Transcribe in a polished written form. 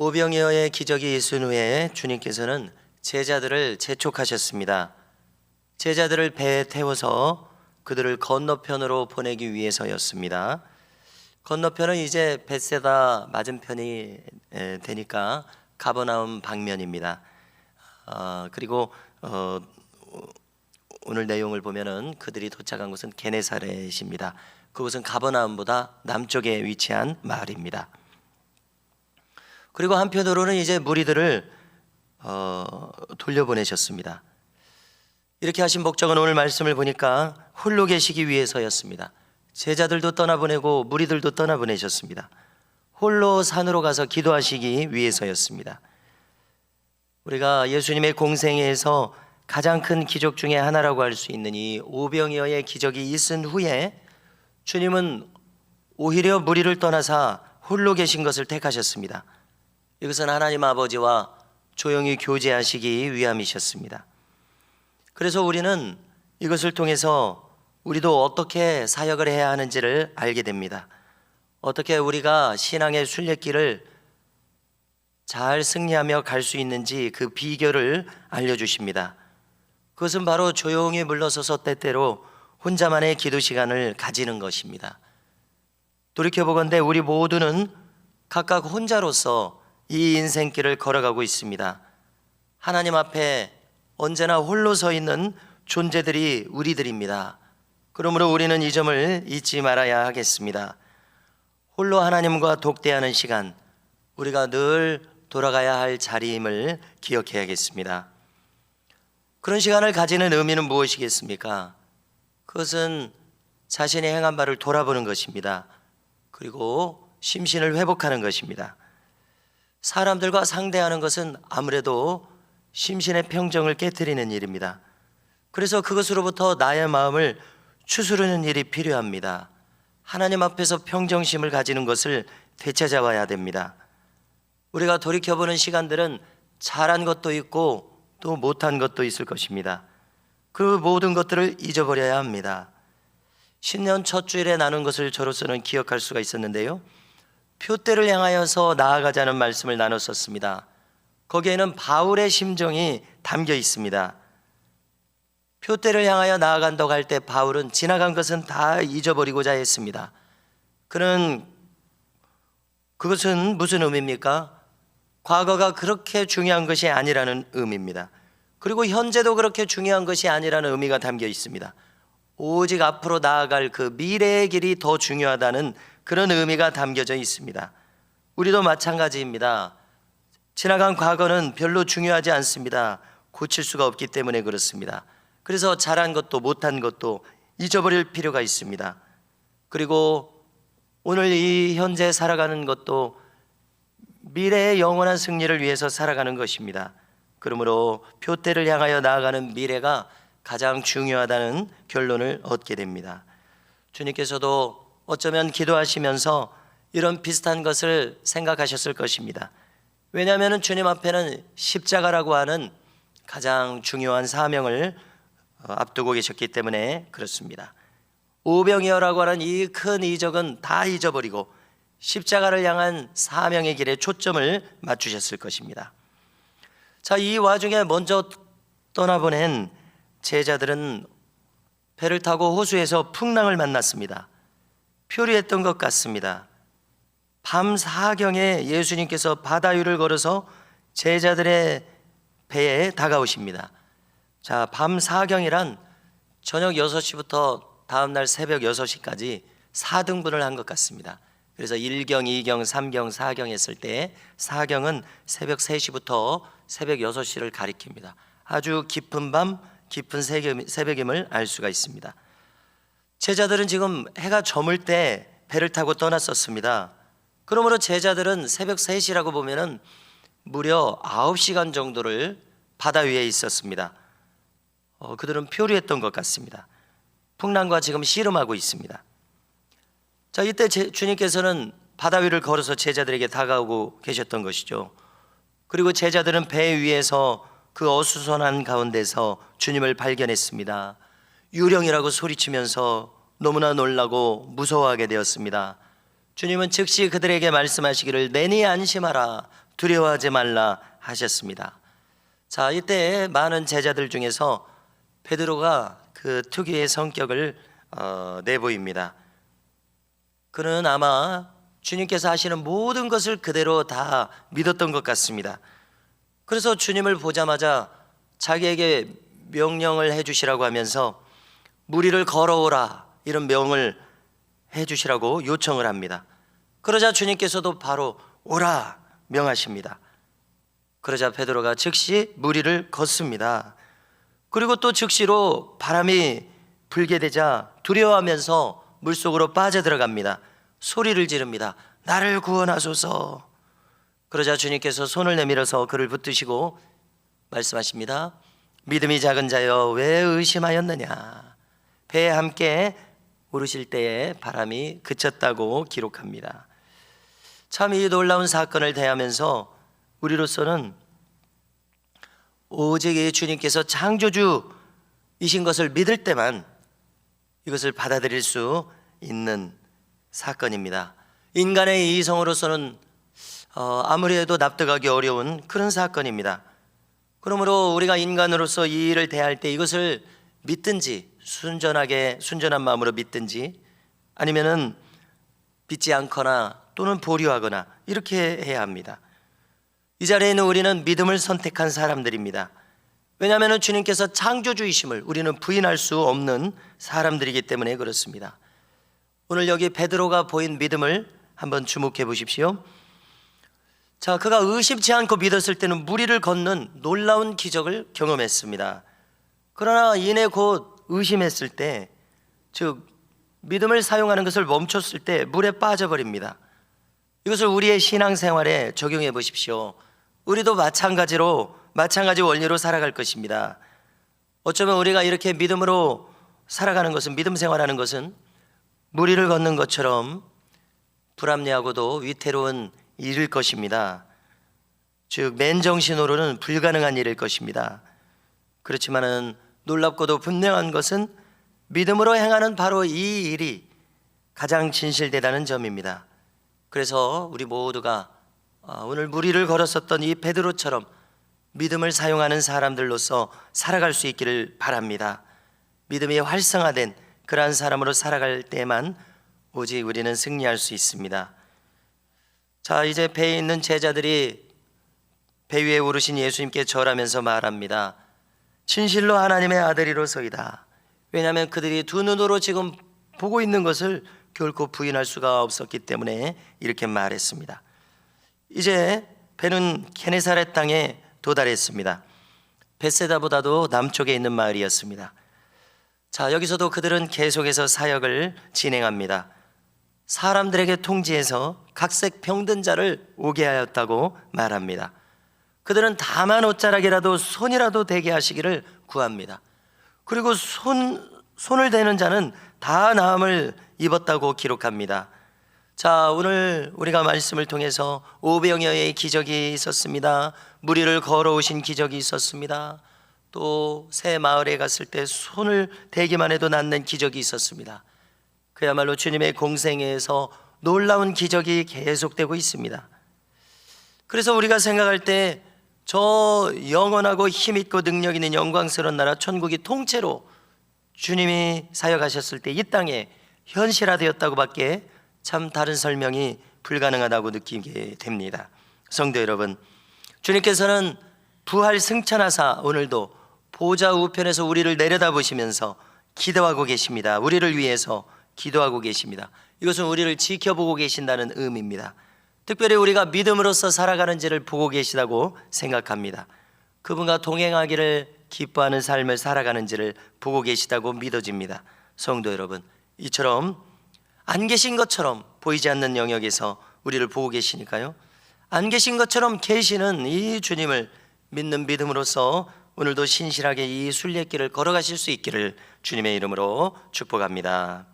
오병이어의 기적이 있은 후에 주님께서는 제자들을 재촉하셨습니다. 제자들을 배에 태워서 그들을 건너편으로 보내기 위해서였습니다. 건너편은 이제 벳세다 맞은편이 되니까 가버나움 방면입니다. 그리고 오늘 내용을 보면은 그들이 도착한 곳은 게네사렛입니다. 그곳은 가버나움보다 남쪽에 위치한 마을입니다. 그리고 한편으로는 이제 무리들을 돌려보내셨습니다. 이렇게 하신 목적은 오늘 말씀을 보니까 홀로 계시기 위해서였습니다. 제자들도 떠나보내고 무리들도 떠나보내셨습니다. 홀로 산으로 가서 기도하시기 위해서였습니다. 우리가 예수님의 공생애에서 가장 큰 기적 중에 하나라고 할 수 있는 이 오병이어의 기적이 있은 후에 주님은 오히려 무리를 떠나사 홀로 계신 것을 택하셨습니다. 이것은 하나님 아버지와 조용히 교제하시기 위함이셨습니다. 그래서 우리는 이것을 통해서 우리도 어떻게 사역을 해야 하는지를 알게 됩니다. 어떻게 우리가 신앙의 순례길을 잘 승리하며 갈 수 있는지 그 비결을 알려주십니다. 그것은 바로 조용히 물러서서 때때로 혼자만의 기도 시간을 가지는 것입니다. 돌이켜보건대 우리 모두는 각각 혼자로서 이 인생길을 걸어가고 있습니다. 하나님 앞에 언제나 홀로 서 있는 존재들이 우리들입니다. 그러므로 우리는 이 점을 잊지 말아야 하겠습니다. 홀로 하나님과 독대하는 시간, 우리가 늘 돌아가야 할 자리임을 기억해야겠습니다. 그런 시간을 가지는 의미는 무엇이겠습니까? 그것은 자신이 행한 바를 돌아보는 것입니다. 그리고 심신을 회복하는 것입니다. 사람들과 상대하는 것은 아무래도 심신의 평정을 깨트리는 일입니다. 그래서 그것으로부터 나의 마음을 추스르는 일이 필요합니다. 하나님 앞에서 평정심을 가지는 것을 되찾아와야 됩니다. 우리가 돌이켜보는 시간들은 잘한 것도 있고 또 못한 것도 있을 것입니다. 그 모든 것들을 잊어버려야 합니다. 신년 첫 주일에 나눈 것을 저로서는 기억할 수가 있었는데요, 표대를 향하여서 나아가자는 말씀을 나눴었습니다. 거기에는 바울의 심정이 담겨 있습니다. 표대를 향하여 나아간다고 할 때 바울은 지나간 것은 다 잊어버리고자 했습니다. 그것은 무슨 의미입니까? 과거가 그렇게 중요한 것이 아니라는 의미입니다. 그리고 현재도 그렇게 중요한 것이 아니라는 의미가 담겨 있습니다. 오직 앞으로 나아갈 그 미래의 길이 더 중요하다는 그런 의미가 담겨져 있습니다. 우리도 마찬가지입니다. 지나간 과거는 별로 중요하지 않습니다. 고칠 수가 없기 때문에 그렇습니다. 그래서 잘한 것도 못한 것도 잊어버릴 필요가 있습니다. 그리고 오늘 이 현재 살아가는 것도 미래의 영원한 승리를 위해서 살아가는 것입니다. 그러므로 표대를 향하여 나아가는 미래가 가장 중요하다는 결론을 얻게 됩니다. 주님께서도 어쩌면 기도하시면서 이런 비슷한 것을 생각하셨을 것입니다. 왜냐하면 주님 앞에는 십자가라고 하는 가장 중요한 사명을 앞두고 계셨기 때문에 그렇습니다. 오병이어라고 하는 이 큰 이적은 다 잊어버리고 십자가를 향한 사명의 길에 초점을 맞추셨을 것입니다. 자, 이 와중에 먼저 떠나보낸 제자들은 배를 타고 호수에서 풍랑을 만났습니다. 표류했던 것 같습니다. 밤 4경에 예수님께서 바다 위를 걸어서 제자들의 배에 다가오십니다. 자, 밤 4경이란 저녁 6시부터 다음날 새벽 6시까지 4등분을 한 것 같습니다. 그래서 1경, 2경, 3경, 4경 했을 때 4경은 새벽 3시부터 새벽 6시를 가리킵니다. 아주 깊은 밤, 깊은 새벽임을 알 수가 있습니다. 제자들은 지금 해가 저물 때 배를 타고 떠났었습니다. 그러므로 제자들은 새벽 3시라고 보면은 무려 9시간 정도를 바다 위에 있었습니다. 그들은 표류했던 것 같습니다. 풍랑과 지금 씨름하고 있습니다. 자, 이때 주님께서는 바다 위를 걸어서 제자들에게 다가오고 계셨던 것이죠. 그리고 제자들은 배 위에서 그 어수선한 가운데서 주님을 발견했습니다. 유령이라고 소리치면서 너무나 놀라고 무서워하게 되었습니다. 주님은 즉시 그들에게 말씀하시기를 내니 안심하라, 두려워하지 말라 하셨습니다. 자, 이때 많은 제자들 중에서 베드로가 그 특유의 성격을 내보입니다. 그는 아마 주님께서 하시는 모든 것을 그대로 다 믿었던 것 같습니다. 그래서 주님을 보자마자 자기에게 명령을 해주시라고 하면서 무리를 걸어오라, 이런 명을 해주시라고 요청을 합니다. 그러자 주님께서도 바로 오라 명하십니다. 그러자 베드로가 즉시 무리를 걷습니다. 그리고 또 즉시로 바람이 불게 되자 두려워하면서 물속으로 빠져들어갑니다. 소리를 지릅니다. 나를 구원하소서. 그러자 주님께서 손을 내밀어서 그를 붙드시고 말씀하십니다. 믿음이 작은 자여 왜 의심하였느냐. 배에 함께 오르실 때에 바람이 그쳤다고 기록합니다. 참 이 놀라운 사건을 대하면서 우리로서는 오직 이 주님께서 창조주이신 것을 믿을 때만 이것을 받아들일 수 있는 사건입니다. 인간의 이성으로서는 아무리 해도 납득하기 어려운 그런 사건입니다. 그러므로 우리가 인간으로서 이 일을 대할 때 이것을 믿든지 순전한 마음으로 믿든지 아니면은 믿지 않거나 또는 보류하거나 이렇게 해야 합니다. 이 자리에 있는 우리는 믿음을 선택한 사람들입니다. 왜냐하면 주님께서 창조주이심을 우리는 부인할 수 없는 사람들이기 때문에 그렇습니다. 오늘 여기 베드로가 보인 믿음을 한번 주목해 보십시오. 자, 그가 의심치 않고 믿었을 때는 무리를 걷는 놀라운 기적을 경험했습니다. 그러나 이내 곧 의심했을 때, 즉 믿음을 사용하는 것을 멈췄을 때 물에 빠져버립니다. 이것을 우리의 신앙생활에 적용해 보십시오. 우리도 마찬가지 원리로 살아갈 것입니다. 어쩌면 우리가 이렇게 믿음으로 살아가는 것은, 믿음 생활하는 것은 무리를 걷는 것처럼 불합리하고도 위태로운 일일 것입니다. 즉 맨정신으로는 불가능한 일일 것입니다. 그렇지만은 놀랍고도 분명한 것은 믿음으로 행하는 바로 이 일이 가장 진실되다는 점입니다. 그래서 우리 모두가 오늘 무리를 걸었었던 이 베드로처럼 믿음을 사용하는 사람들로서 살아갈 수 있기를 바랍니다. 믿음이 활성화된 그러한 사람으로 살아갈 때만 오직 우리는 승리할 수 있습니다. 자, 이제 배에 있는 제자들이 배 위에 오르신 예수님께 절하면서 말합니다. 진실로 하나님의 아들이로소이다. 왜냐하면 그들이 두 눈으로 지금 보고 있는 것을 결코 부인할 수가 없었기 때문에 이렇게 말했습니다. 이제 배는 게네사렛 땅에 도달했습니다. 벳세다보다도 남쪽에 있는 마을이었습니다. 자, 여기서도 그들은 계속해서 사역을 진행합니다. 사람들에게 통지해서 각색 병든 자를 오게 하였다고 말합니다. 그들은 다만 옷자락이라도 손이라도 대게 하시기를 구합니다. 그리고 손을 대는 자는 다 나음을 입었다고 기록합니다. 자, 오늘 우리가 말씀을 통해서 오병이어의 기적이 있었습니다. 무리를 걸어오신 기적이 있었습니다. 또 새 마을에 갔을 때 손을 대기만 해도 낫는 기적이 있었습니다. 그야말로 주님의 공생애에서 놀라운 기적이 계속되고 있습니다. 그래서 우리가 생각할 때 저 영원하고 힘있고 능력 있는 영광스러운 나라 천국이 통째로 주님이 사역하셨을 때 이 땅에 현실화되었다고 밖에 참 다른 설명이 불가능하다고 느끼게 됩니다. 성도 여러분, 주님께서는 부활 승천하사 오늘도 보좌 우편에서 우리를 내려다보시면서 기도하고 계십니다. 우리를 위해서 기도하고 계십니다. 이것은 우리를 지켜보고 계신다는 의미입니다. 특별히 우리가 믿음으로서 살아가는지를 보고 계시다고 생각합니다. 그분과 동행하기를 기뻐하는 삶을 살아가는지를 보고 계시다고 믿어집니다. 성도 여러분, 이처럼 안 계신 것처럼 보이지 않는 영역에서 우리를 보고 계시니까요, 안 계신 것처럼 계시는 이 주님을 믿는 믿음으로써 오늘도 신실하게 이 순례길을 걸어가실 수 있기를 주님의 이름으로 축복합니다.